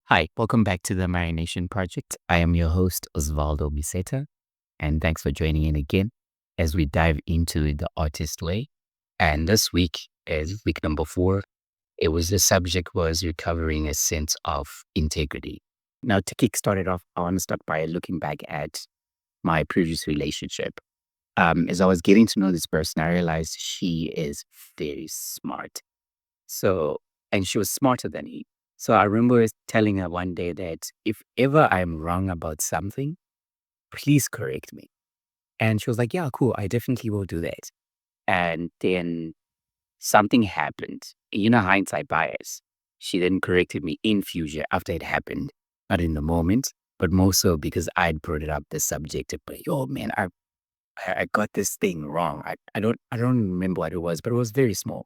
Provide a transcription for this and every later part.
Hi, welcome back to the Marination Project. I am your host, Osvaldo Biseta, and thanks for joining in again as we dive into the artist way. And this week is week number 4. The subject was recovering a sense of integrity. Now, to kickstart it off, I want to start by looking back at my previous relationship. As I was getting to know this person, I realized she is very smart. So, and she was smarter than me. So I remember telling her one day that if ever I'm wrong about something, please correct me. And she was like, yeah, cool. I definitely will do that. And then something happened. Hindsight bias. She then corrected me in future after it happened, not in the moment, but more so because I'd brought it up the subject of, like, yo, man, I got this thing wrong. I don't remember what it was, but it was very small.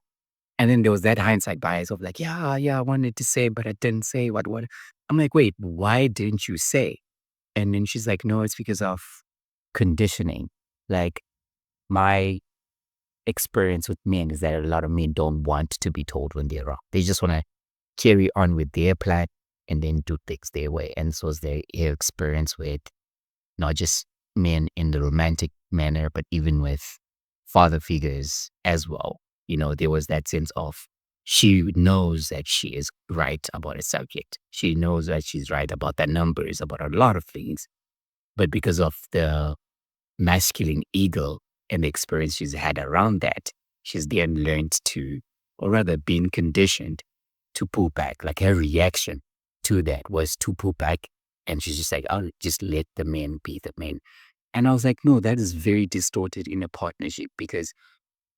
And then there was that hindsight bias of like, yeah, I wanted to say, but I didn't say what. I'm like, wait, why didn't you say? And then she's like, no, it's because of conditioning. Like my experience with men is that a lot of men don't want to be told when they're wrong. They just want to carry on with their plan and then do things their way. And so is their experience with not just men in the romantic manner, but even with father figures as well. There was that sense of she knows that she is right about a subject. She knows that she's right about the numbers, about a lot of things. But because of the masculine ego and the experience she's had around that, she's then learned to, or rather been conditioned to pull back. Like her reaction to that was to pull back. And she's just like, oh, just let the men be the men. And I was like, no, that is very distorted in a partnership because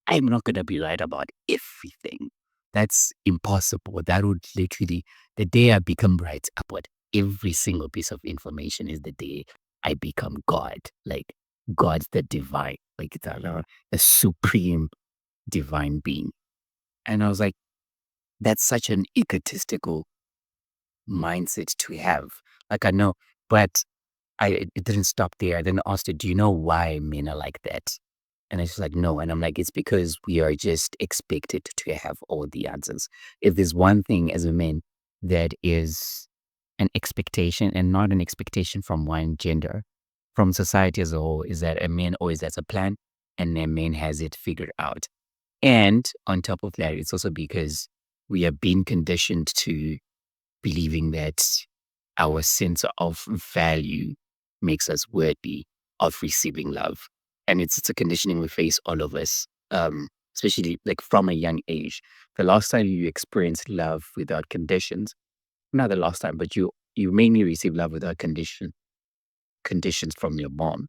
I'm not going to be right about everything. That's impossible. That would literally, the day I become right about every single piece of information is the day I become God. Like God's the divine, like the supreme divine being. And I was like, that's such an egotistical mindset to have. Like I know, but it didn't stop there. I then asked her, do you know why men are like that? And it's like, no. And I'm like, it's because we are just expected to have all the answers. If there's one thing as a man that is an expectation and not an expectation from one gender, from society as a whole, is that a man always has a plan and a man has it figured out. And on top of that, it's also because we are being conditioned to believing that our sense of value makes us worthy of receiving love. And it's a conditioning we face, all of us, especially like from a young age. The last time you experienced love without conditions, not the last time, but you mainly receive love without conditions from your mom.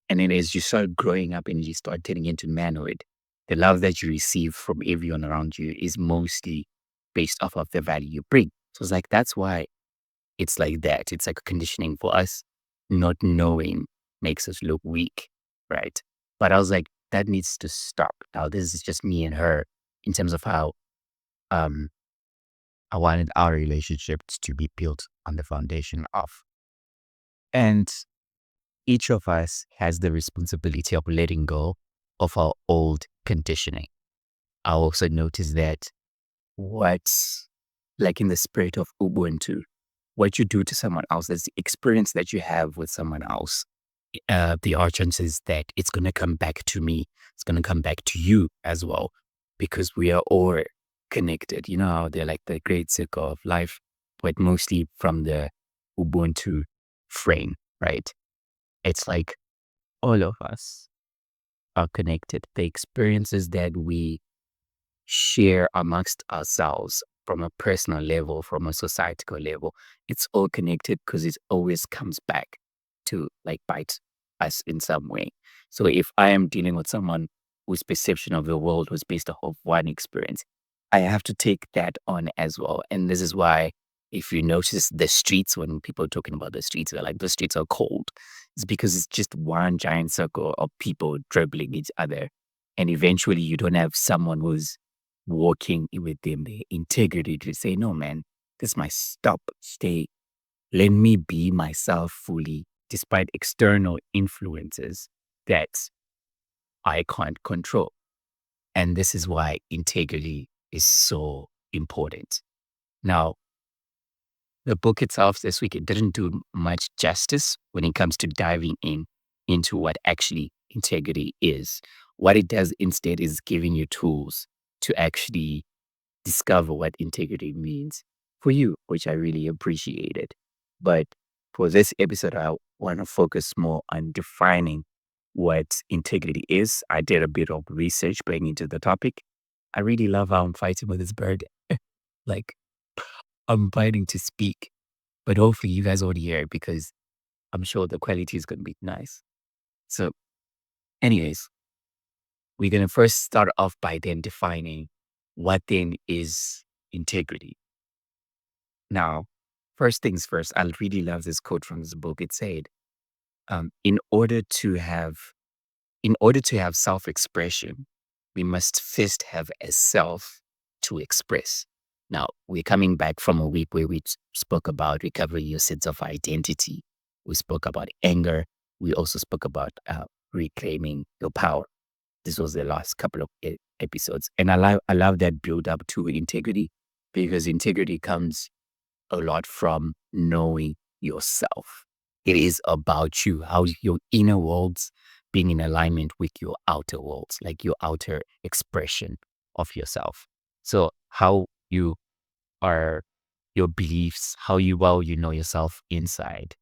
And then as you start growing up and you start turning into manhood, the love that you receive from everyone around you is mostly based off of the value you bring. So it's like that's why it's like that. It's like a conditioning for us. Not knowing makes us look weak, right? But I was like, that needs to stop. Now this is just me and her in terms of how um I wanted our relationships to be built on the foundation of. And each of us has the responsibility of letting go of our old conditioning. I also noticed that what's like in the spirit of Ubuntu, what you do to someone else, that's the experience that you have with someone else. The are chances that it's going to come back to me. It's going to come back to you as well, because we are all connected. You know how they're like the great circle of life, but mostly from the Ubuntu frame, right? It's like all of us are connected. The experiences that we share amongst ourselves from a personal level, from a societal level, it's all connected because it always comes back to like bite us in some way. So if I am dealing with someone whose perception of the world was based off of one experience, I have to take that on as well. And this is why if you notice the streets, when people are talking about the streets, they're like, the streets are cold. It's because it's just one giant circle of people dribbling each other. And eventually you don't have someone who's walking with them, the integrity to say, no, man, this is my stop, stay, let me be myself fully, despite external influences that I can't control. And this is why integrity is so important. Now, the book itself this week, it didn't do much justice when it comes to diving into what actually integrity is. What it does instead is giving you tools to actually discover what integrity means for you, which I really appreciated. But for this episode, I want to focus more on defining what integrity is. I did a bit of research going into the topic. I really love how I'm fighting with this bird. Like, I'm fighting to speak, but hopefully you guys already hear it because I'm sure the quality is going to be nice. So, anyways, we're going to first start off by then defining what then is integrity. Now, first things first, I really love this quote from this book. It said, in order to have self-expression, we must first have a self to express. Now, we're coming back from a week where we spoke about recovering your sense of identity. We spoke about anger. We also spoke about reclaiming your power. This was the last couple of episodes. And I love that build up to integrity, because integrity comes a lot from knowing yourself. It is about you, how your inner worlds being in alignment with your outer worlds, like your outer expression of yourself. So how you are, your beliefs, how you know yourself inside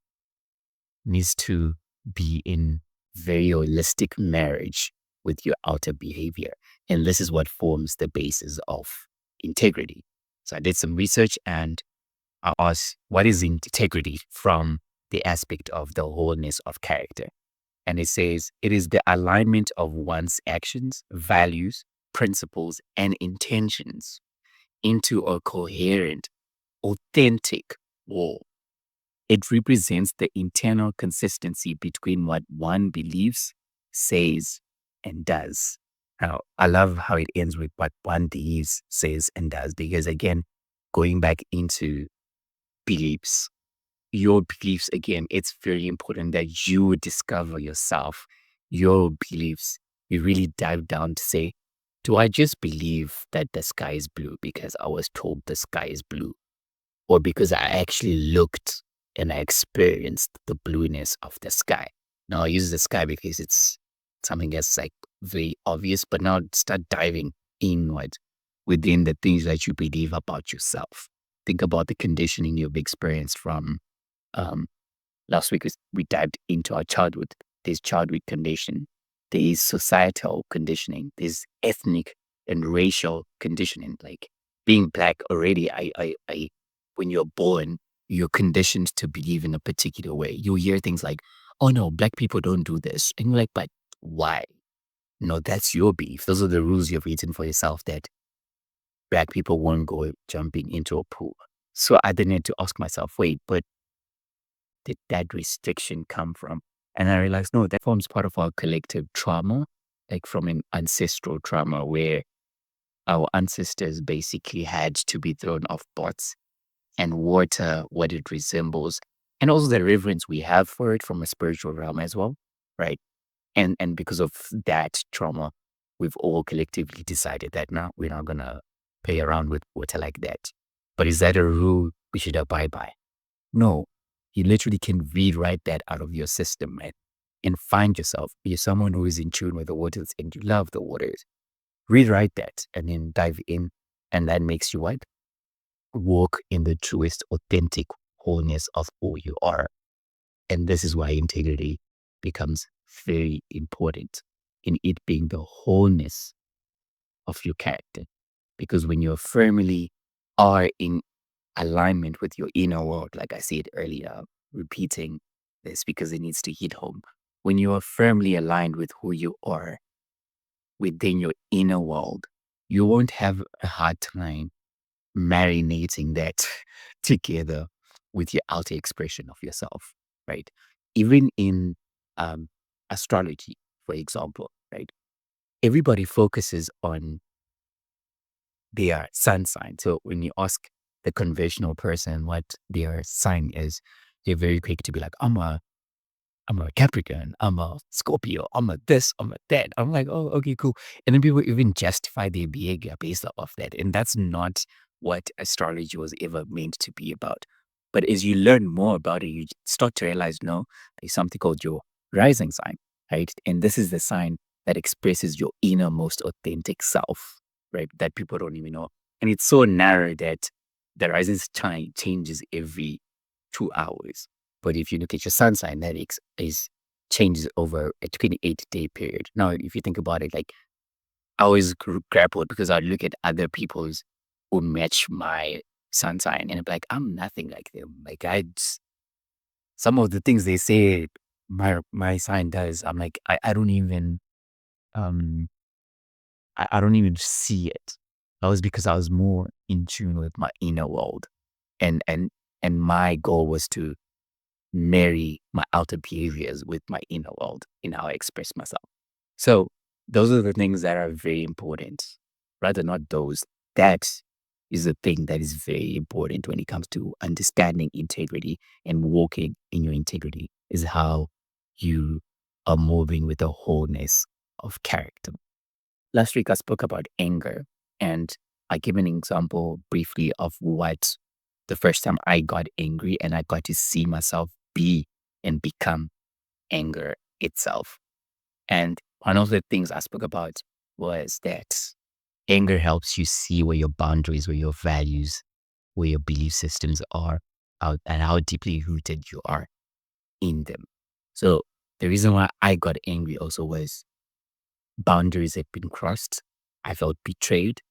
needs to be in very holistic marriage with your outer behavior. And this is what forms the basis of integrity. So I did some research and I asked, what is integrity from the aspect of the wholeness of character? And it says it is the alignment of one's actions, values, principles, and intentions into a coherent, authentic whole. It represents the internal consistency between what one believes, says, and does. Now, I love how it ends with what one believes, says, and does, because again, going back into beliefs, your beliefs, again, it's very important that you discover yourself, your beliefs. You really dive down to say, do I just believe that the sky is blue because I was told the sky is blue? Or because I actually looked and I experienced the blueness of the sky? Now, I use the sky because it's something that's like very obvious, but now start diving inward within the things that you believe about yourself. Think about the conditioning you've experienced from last week. We dived into our childhood. There's childhood conditioning, there's societal conditioning, there's ethnic and racial conditioning. Like being black already, when you're born, you're conditioned to believe in a particular way. You hear things like, oh no, black people don't do this. And you're like, but why? No, that's your belief. Those are the rules you've written for yourself, that black people won't go jumping into a pool. So I then had to ask myself, wait, but did that restriction come from? And I realized, no, that forms part of our collective trauma, like from an ancestral trauma where our ancestors basically had to be thrown off boats and water what it resembles. And also the reverence we have for it from a spiritual realm as well, right? And because of that trauma, we've all collectively decided that now we're not going to play around with water like that. But is that a rule we should abide by? No. You literally can rewrite that out of your system, man, and find yourself. You're someone who is in tune with the waters and you love the waters. Rewrite that and then dive in. And that makes you what? Walk in the truest, authentic wholeness of who you are. And this is why integrity becomes very important, in it being the wholeness of your character. Because when you firmly are in alignment with your inner world, like I said earlier, repeating this because it needs to hit home. When you are firmly aligned with who you are within your inner world, you won't have a hard time marinating that together with your outer expression of yourself, right? Even in astrology, for example, right? Everybody focuses on their sun sign. So when you ask the conventional person what their sign is, they're very quick to be like, I'm a Capricorn, I'm a Scorpio, I'm a this, I'm a that. I'm like, oh, okay, cool. And then people even justify their behavior based off that. And that's not what astrology was ever meant to be about. But as you learn more about it, you start to realize, no, there's something called your rising sign, right? And this is the sign that expresses your inner, most authentic self, right? That people don't even know. And it's so narrow that the rising sign changes every 2 hours. But if you look at your sun sign, that is changes over a 28-day period. Now, if you think about it, like I always grappled because I look at other people's who match my sun sign and I'm like, I'm nothing like them. Like some of the things they say my sign does, I'm like, I don't even um I don't even see it. That was because I was more in tune with my inner world. And and and my goal was to marry my outer behaviors with my inner world in how I express myself. So those are the things that are very important. Rather not those. That is the thing that is very important when it comes to understanding integrity and walking in your integrity is how you are moving with the wholeness of character. Last week I spoke about anger and I gave an example briefly of what the first time I got angry and I got to see myself be and become anger itself. And one of the things I spoke about was that anger helps you see where your boundaries, where your values, where your belief systems are, and how deeply rooted you are in them. So the reason why I got angry also was boundaries had been crossed. I felt betrayed,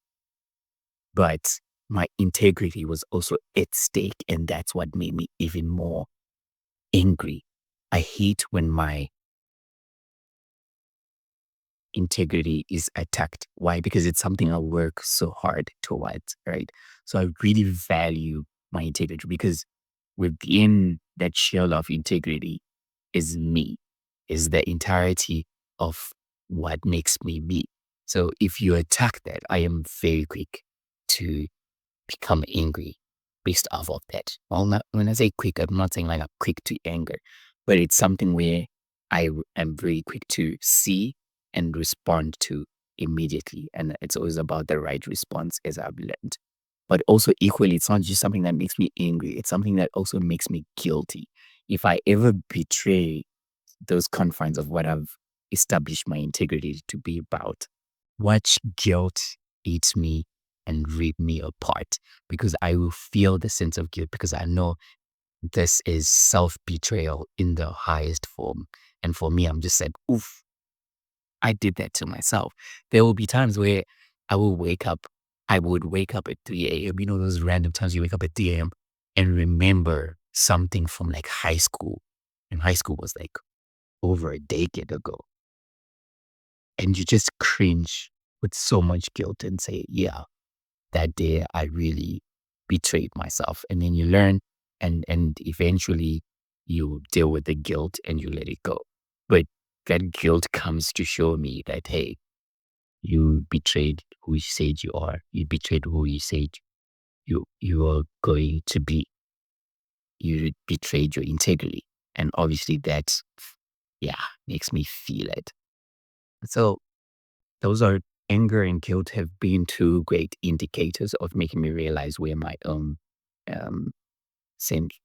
but my integrity was also at stake. And that's what made me even more angry. I hate when my integrity is attacked. Why? Because it's something I work so hard towards, right? So I really value my integrity because within that shell of integrity is me, is the entirety of what makes me me. So if you attack that, I am very quick to become angry based off of that. Well, not, when I say quick, I'm not saying like I'm quick to anger, but it's something where am very quick to see and respond to immediately. And it's always about the right response as I've learned. But also equally, it's not just something that makes me angry. It's something that also makes me guilty. If I ever betray those confines of what I've established my integrity to be about, watch guilt eat me and rip me apart because I will feel the sense of guilt because I know this is self betrayal in the highest form. And for me, I'm just like, oof, I did that to myself. There will be times where I will wake up, I would wake up at 3 a.m. You know, those random times you wake up at 3 a.m. and remember something from like high school. And high school was like over a decade ago. And you just cringe with so much guilt and say, yeah, that day I really betrayed myself. And then you learn and eventually you deal with the guilt and you let it go. But that guilt comes to show me that, hey, you betrayed who you said you are. You betrayed who you said you are going to be. You betrayed your integrity. And obviously that, yeah, makes me feel it. So those are anger and guilt have been two great indicators of making me realize where my own um,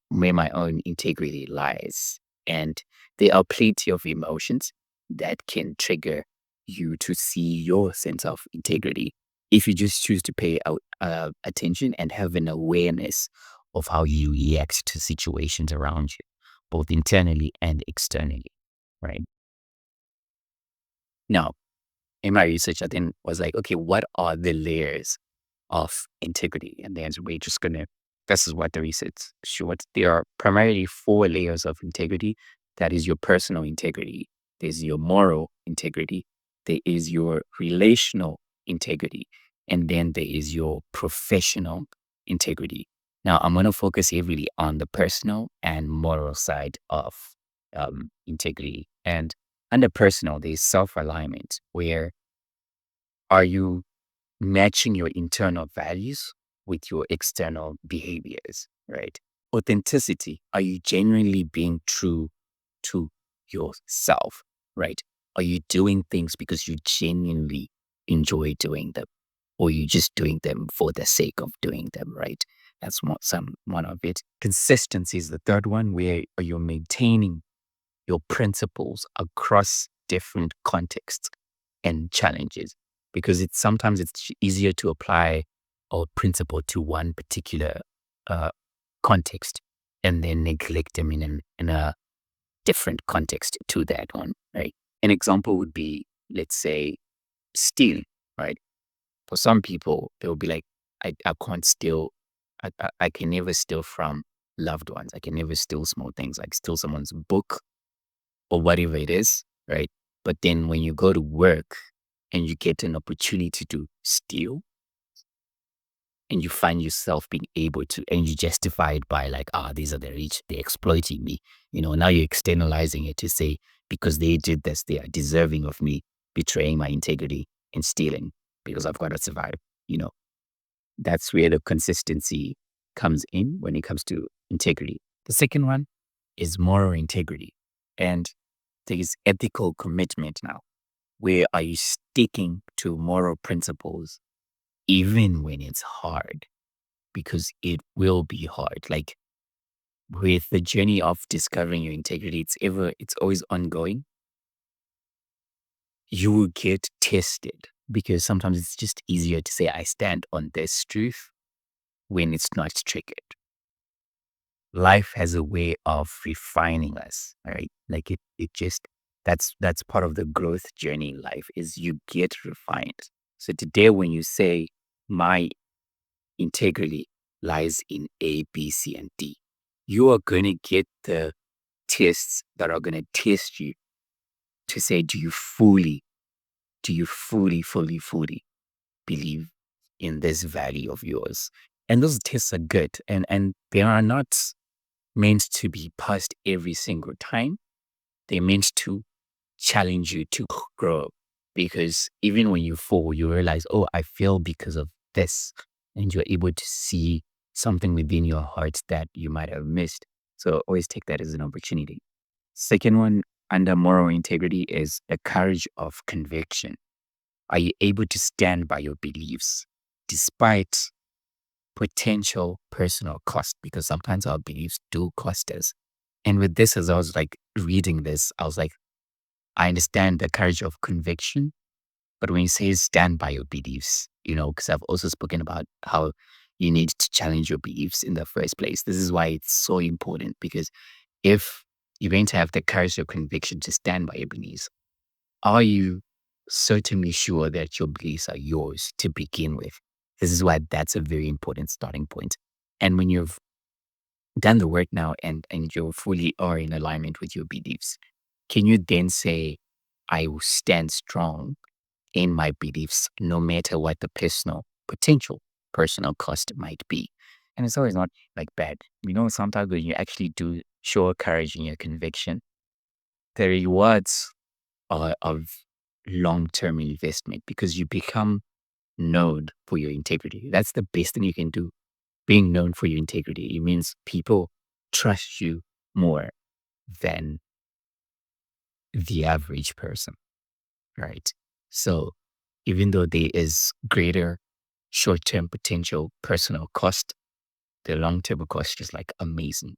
where my own integrity lies. And there are plenty of emotions that can trigger you to see your sense of integrity if you just choose to pay attention and have an awareness of how you react to situations around you, both internally and externally, right? Now, in my research, I then was like, okay, what are the layers of integrity? And then we're just gonna, this is what the research showed. There are primarily 4 layers of integrity. That is your personal integrity. There's your moral integrity. There is your relational integrity. And then there is your professional integrity. Now, I'm going to focus heavily on the personal and moral side of integrity. And under personal, there's self alignment, where are you matching your internal values with your external behaviors, right? Authenticity. Are you genuinely being true to yourself, right? Are you doing things because you genuinely enjoy doing them or you just doing them for the sake of doing them, right? That's one of it. Consistency is the third one, where you're maintaining your principles across different contexts and challenges, because it's sometimes it's easier to apply a principle to one particular uh, context and then neglect them in a different context to that one, right? An example would be, let's say, stealing, right? For some people, they'll be like, I can't steal, I can never steal from loved ones. I can never steal small things, like steal someone's book or whatever it is, right? But then when you go to work and you get an opportunity to steal, and you find yourself being able to, and you justify it by like, these are the rich, they're exploiting me. Now you're externalizing it to say, because they did this, they are deserving of me betraying my integrity and stealing because I've got to survive. You know, that's where the consistency comes in when it comes to integrity. The second one is moral integrity. And there is ethical commitment now. Where are you sticking to moral principles even when it's hard? Because it will be hard. Like with the journey of discovering your integrity, it's always ongoing. You will get tested because sometimes it's just easier to say, I stand on this truth when it's not triggered. Life has a way of refining us, right? Like it just, that's part of the growth journey in life is you get refined. So today when you say my integrity lies in A, B, C, and D, you are going to get the tests that are going to test you to say, do you fully believe in this value of yours? And those tests are good. And they are not meant to be passed every single time. They're meant to challenge you to grow. Because even when you fall, you realize, oh, I fail because of this. And you're able to see something within your heart that you might have missed. So always take that as an opportunity. Second one under moral integrity is the courage of conviction. Are you able to stand by your beliefs despite potential personal cost? Because sometimes our beliefs do cost us. And with this, as I was like reading this, I was like, I understand the courage of conviction, but when you say stand by your beliefs, because I've also spoken about how you need to challenge your beliefs in the first place. This is why it's so important, because if you're going to have the courage of conviction to stand by your beliefs, are you certainly sure that your beliefs are yours to begin with? This is why that's a very important starting point. And when you've done the work now and you fully are in alignment with your beliefs, can you then say, I will stand strong in my beliefs no matter what the potential personal cost might be? And it's always not like bad. Sometimes when you actually do show courage in your conviction, the rewards are of long-term investment because you become known for your integrity. That's the best thing you can do. Being known for your integrity. It means people trust you more than the average person, right? So even though there is greater short-term potential personal cost, the long-term cost is like amazing.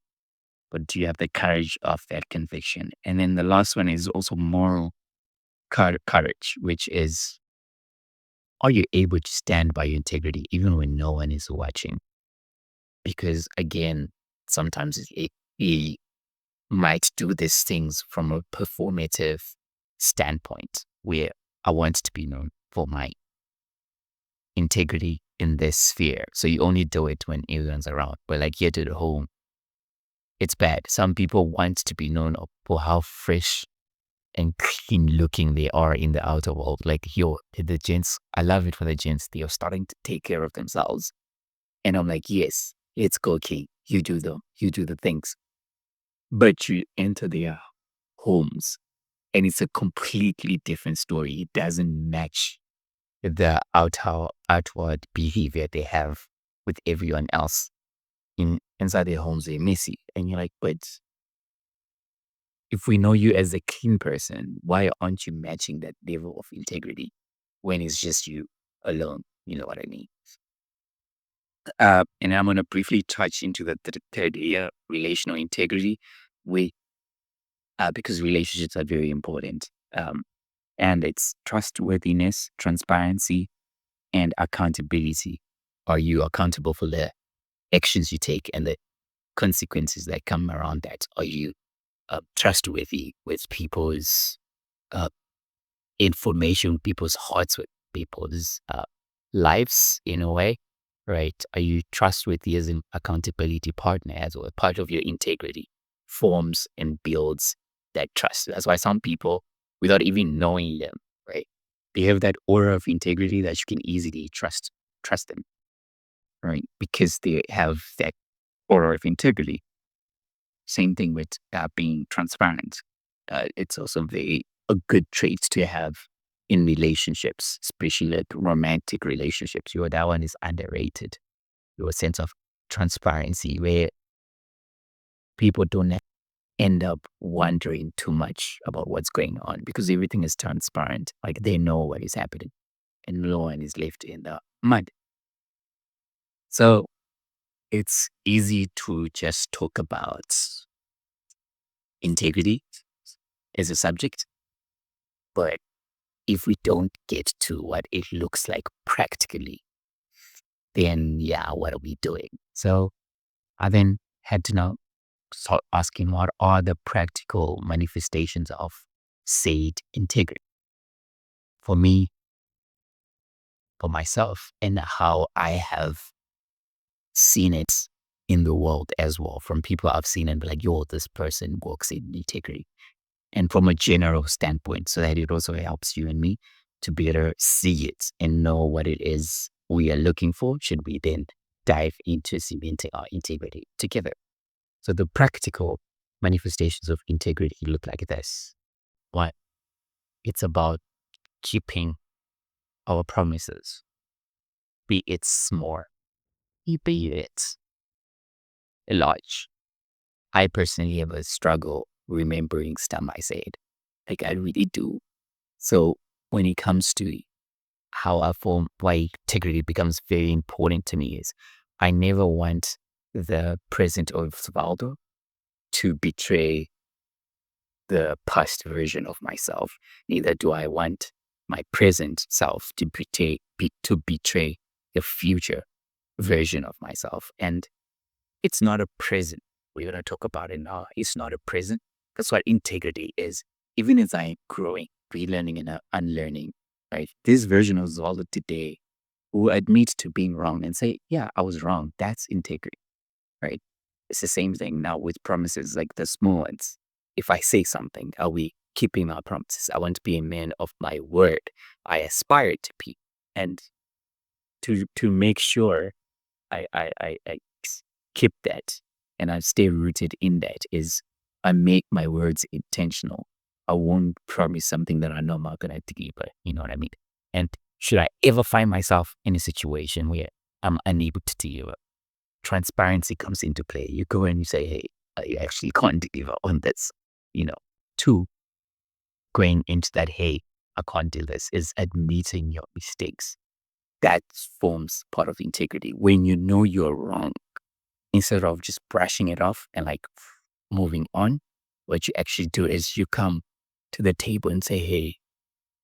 But do you have the courage of that conviction? And then the last one is also moral courage, which is, are you able to stand by your integrity even when no one is watching? Because again, sometimes we might do these things from a performative standpoint where I want to be known for my integrity in this sphere. So you only do it when everyone's around. But like here to the home, it's bad. Some people want to be known for how fresh and clean looking they are in the outer world. Like, the gents, I love it for the gents. They are starting to take care of themselves. And I'm like, yes, it's go king. You do the things. But you enter their homes and it's a completely different story. It doesn't match the outward behavior they have with everyone else. Inside their homes, they're messy. And you're like, but if we know you as a clean person, why aren't you matching that level of integrity when it's just you alone? You know what I mean? And I'm going to briefly touch into the third area, relational integrity, we, because relationships are very important. And it's trustworthiness, transparency, and accountability. Are you accountable for the actions you take and the consequences that come around that? Are you trustworthy with people's uh, information, people's hearts, with people's lives in a way, right? Are you trustworthy as an accountability partner as well? Part of your integrity forms and builds that trust. That's why some people, without even knowing them, right, they have that aura of integrity that you can easily trust them, right? Because they have that aura of integrity. Same thing with being transparent. It's also a good trait to have in relationships, especially like romantic relationships. That one is underrated. Your sense of transparency, where people don't end up wondering too much about what's going on because everything is transparent. Like they know what is happening, and no one is left in the mud. So it's easy to just talk about integrity as a subject, but if we don't get to what it looks like practically, then yeah, what are we doing? So I then had to now start asking what are the practical manifestations of said integrity for me, for myself, and how I have seen it in the world as well from people I've seen and be like, yo, this person walks in integrity. And from a general standpoint, so that it also helps you and me to better see it and know what it is we are looking for, should we then dive into cementing our integrity together. So the practical manifestations of integrity look like this. One, it's about keeping our promises, be it small, be it large. I personally have a struggle remembering stuff I said. Like I really do. So when it comes to how I form, why integrity becomes very important to me is I never want the present of Osvaldo to betray the past version of myself. Neither do I want my present self to betray the future version of myself. And it's not a prison. We're going to talk about it now. It's not a prison. That's what integrity is. Even as I'm growing, relearning and unlearning, right? This version of Osvaldo today will admit to being wrong and say, yeah, I was wrong. That's integrity, right? It's the same thing now with promises, like the small ones. If I say something, are we keeping our promises? I want to be a man of my word. I aspire to be. And to make sure I keep that and I stay rooted in that is I make my words intentional. I won't promise something that I know I'm not going to deliver. You know what I mean? And should I ever find myself in a situation where I'm unable to deliver, transparency comes into play. You go and you say, hey, I actually can't deliver on this. You know, two, going into that, hey, I can't do this, is admitting your mistakes. That forms part of integrity. When you know you're wrong, instead of just brushing it off and like moving on, what you actually do is you come to the table and say, hey,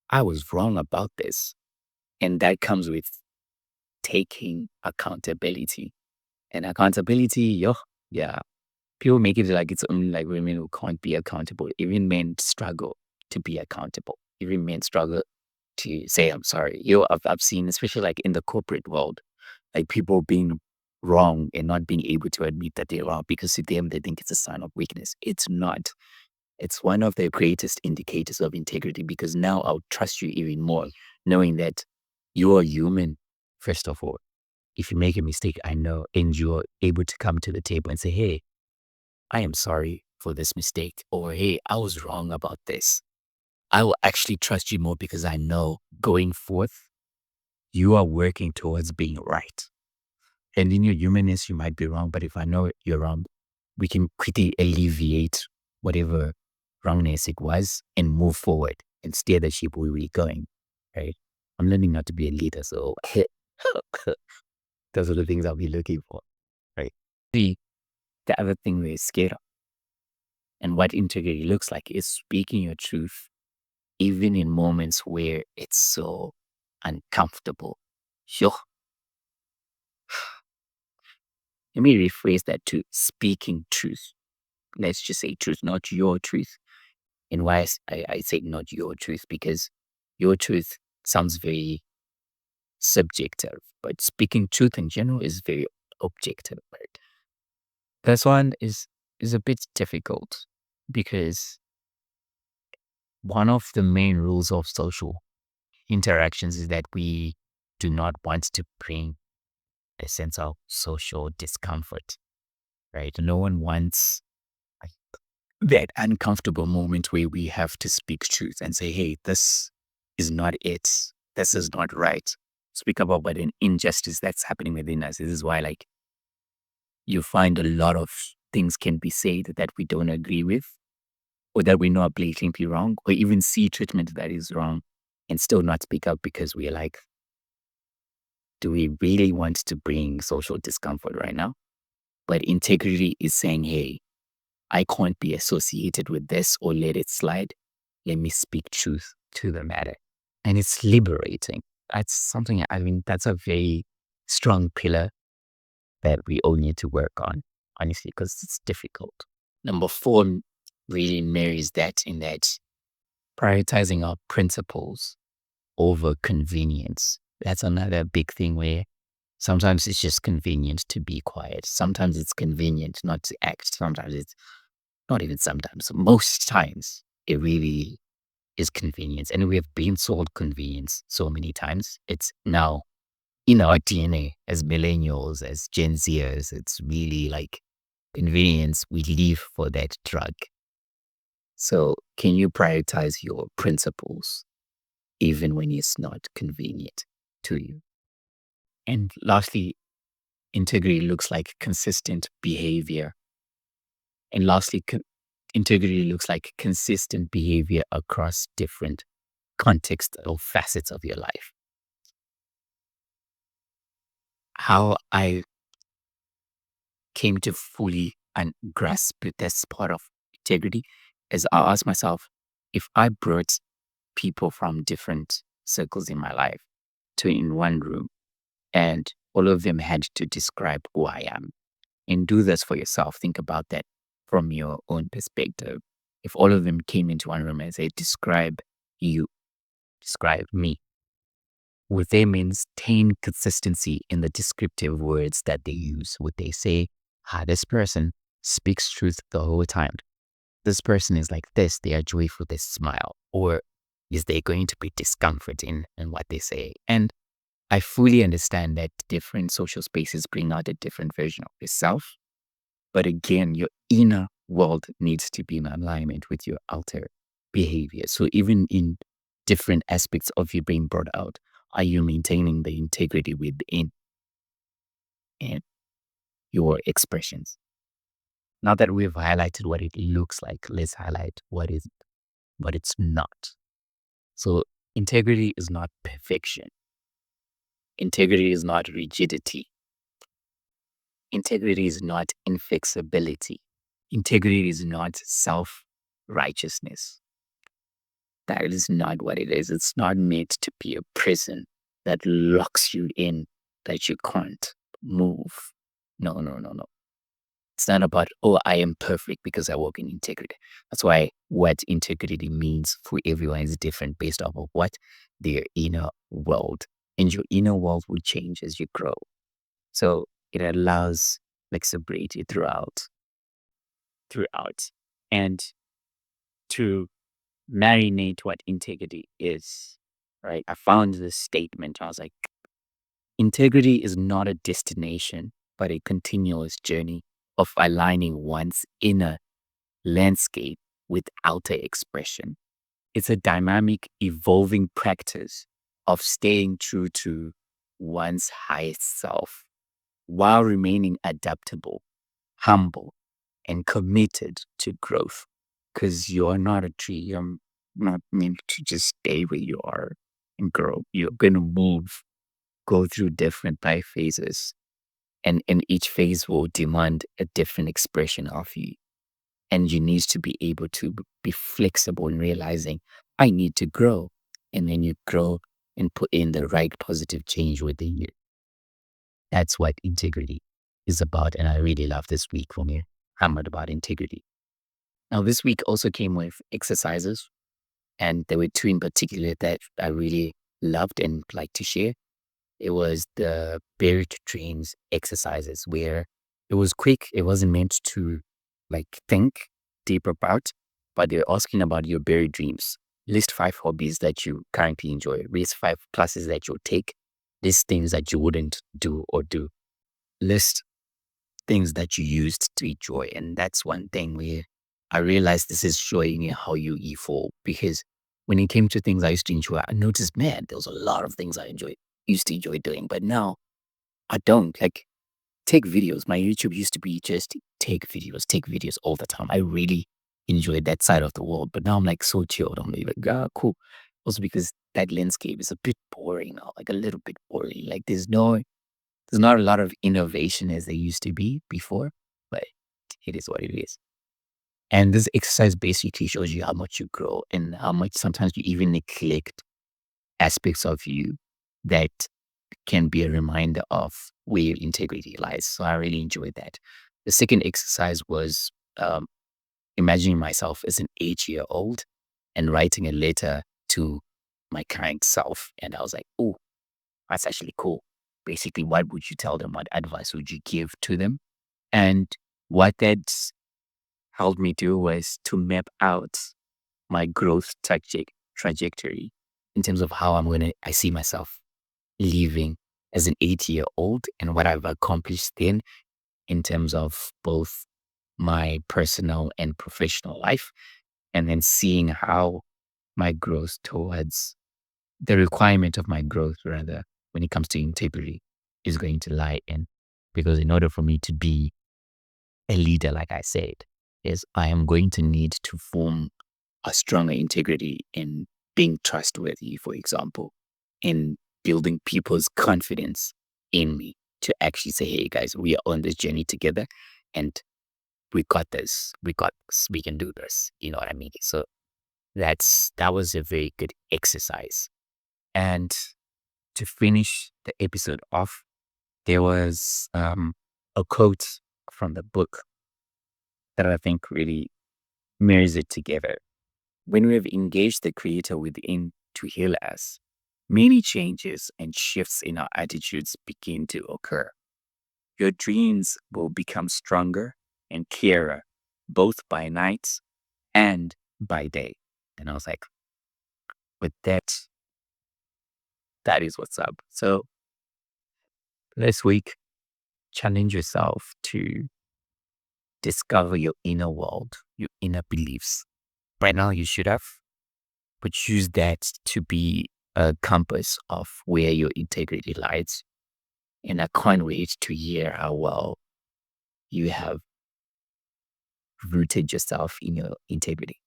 I was wrong about this. And that comes with taking accountability. And accountability, yeah, people make it like it's only like women who can't be accountable. Even men struggle to be accountable. Even men struggle to say, I'm sorry. I've seen, especially like in the corporate world, like people being wrong and not being able to admit that they're wrong because to them, they think it's a sign of weakness. It's not. It's one of the greatest indicators of integrity because now I'll trust you even more, knowing that you're human, first of all. If you make a mistake, I know, and you're able to come to the table and say, hey, I am sorry for this mistake, or hey, I was wrong about this. I will actually trust you more because I know going forth, you are working towards being right. And in your humanness, you might be wrong, but if I know you're wrong, we can quickly alleviate whatever wrongness it was and move forward and steer the ship where we're going. Right? I'm learning not to be a leader, so Those are the things I'll be looking for, right? The other thing we're scared of and what integrity looks like is speaking your truth, even in moments where it's so uncomfortable. Sure. Let me rephrase that to speaking truth. Let's just say truth, not your truth. And why I say not your truth, because your truth sounds very subjective, but speaking truth in general is very objective. Right? This one is a bit difficult because one of the main rules of social interactions is that we do not want to bring a sense of social discomfort, right? No one wants like, that uncomfortable moment where we have to speak truth and say, hey, this is not it. This is not right. Speak about what an injustice that's happening within us. This is why, like, you find a lot of things can be said that we don't agree with, or that we know are blatantly wrong, or even see treatment that is wrong and still not speak up because we're like, do we really want to bring social discomfort right now? But integrity is saying, hey, I can't be associated with this or let it slide. Let me speak truth to the matter. And it's liberating. That's something, I mean, that's a very strong pillar that we all need to work on, honestly, because it's difficult. Number four really marries that in that prioritizing our principles over convenience. That's another big thing where sometimes it's just convenient to be quiet. Sometimes it's convenient not to act. Sometimes it's not even sometimes. Most times it really is convenience. And we have been sold convenience so many times. It's now in our DNA as millennials, as Gen Zers. It's really like convenience. We live for that drug. So can you prioritize your principles even when it's not convenient to you? And lastly, integrity looks like consistent behavior. And lastly, integrity looks like consistent behavior across different contexts or facets of your life. How I came to fully and grasp this part of integrity is I ask myself, if I brought people from different circles in my life to in one room and all of them had to describe who I am, and do this for yourself. Think about that from your own perspective. If all of them came into one room and say, describe you, describe me, would they maintain consistency in the descriptive words that they use? Would they say, this person speaks truth the whole time? This person is like this, they are joyful, they smile. Or is there going to be discomfort in what they say? And I fully understand that different social spaces bring out a different version of yourself. But again, your inner world needs to be in alignment with your outer behavior. So even in different aspects of you being brought out, are you maintaining the integrity within and your expressions? Now that we've highlighted what it looks like, let's highlight what it's not. So integrity is not perfection. Integrity is not rigidity. Integrity is not inflexibility. Integrity is not self-righteousness. That is not what it is. It's not meant to be a prison that locks you in, that you can't move. No, no, no, no. It's not about, oh, I am perfect because I walk in integrity. That's why what integrity means for everyone is different based off of what their inner world. And your inner world will change as you grow. So it allows flexibility throughout. And to marinate what integrity is, right? I found this statement. I was like, integrity is not a destination, but a continuous journey of aligning one's inner landscape with outer expression. It's a dynamic, evolving practice of staying true to one's highest self while remaining adaptable, humble, and committed to growth. Because you're not a tree. You're not meant to just stay where you are and grow. You're going to move, go through different life phases. And each phase will demand a different expression of you. And you need to be able to be flexible in realizing I need to grow. And then you grow and put in the right positive change within you. That's what integrity is about. And I really love this week for me. Hammered about integrity. Now, this week also came with exercises, and there were two in particular that I really loved and like to share. It was the buried dreams exercises where it was quick. It wasn't meant to like think deep about, but they're asking about your buried dreams. List 5 hobbies that you currently enjoy. List 5 classes that you'll take. List things that you wouldn't do or do. List things that you used to enjoy. And that's one thing where I realized this is showing me how you evolve, because when it came to things I used to enjoy, I noticed, man, there was a lot of things I used to enjoy doing, but now I don't. Like, take videos. My YouTube used to be just take videos all the time. I really enjoyed that side of the world, but now I'm like so chilled. I'm like, ah, cool. Also because that landscape is a bit boring now, like a little bit boring. Like there's not a lot of innovation as there used to be before, but it is what it is. And this exercise basically shows you how much you grow and how much sometimes you even neglect aspects of you that can be a reminder of where your integrity lies. So I really enjoyed that. The second exercise was imagining myself as an 8-year-old and writing a letter to my current self. And I was like, oh, that's actually cool. Basically, what would you tell them? What advice would you give to them? And what that helped me do was to map out my growth trajectory in terms of how I see myself living as an 8-year-old and what I've accomplished then in terms of both my personal and professional life, and then seeing how my growth towards the requirement of my growth, rather, when it comes to integrity, is going to lie in. Because in order for me to be a leader, like I said, is I am going to need to form a stronger integrity in being trustworthy, for example, in building people's confidence in me to actually say, hey guys, we are on this journey together and we got this, we can do this. You know what I mean? So that was a very good exercise. And to finish the episode off, there was a quote from the book that I think really mirrors it together. When we have engaged the Creator within to heal us, many changes and shifts in our attitudes begin to occur. Your dreams will become stronger and clearer, both by night and by day. And I was like, with that, that is what's up. So this week, challenge yourself to discover your inner world, your inner beliefs. Right now, you should have, but choose that to be a compass of where your integrity lies. And I can't wait to hear how well you have rooted yourself in your integrity.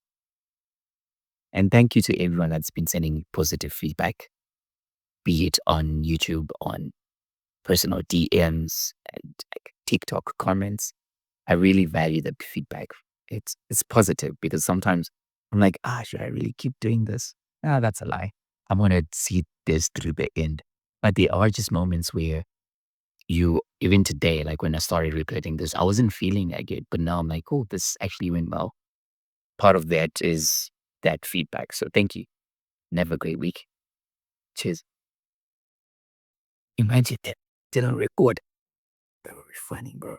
And thank you to everyone that's been sending positive feedback, be it on YouTube, on personal DMs, and like TikTok comments. I really value the feedback. It's positive because sometimes I'm like, should I really keep doing this? That's a lie. I'm gonna see this through the end. But there are just moments where even today, like when I started recording this, I wasn't feeling like it, but now I'm like, oh, this actually went well. Part of that is that feedback. So thank you. And have a great week. Cheers. Imagine that didn't record. That would be funny, bro.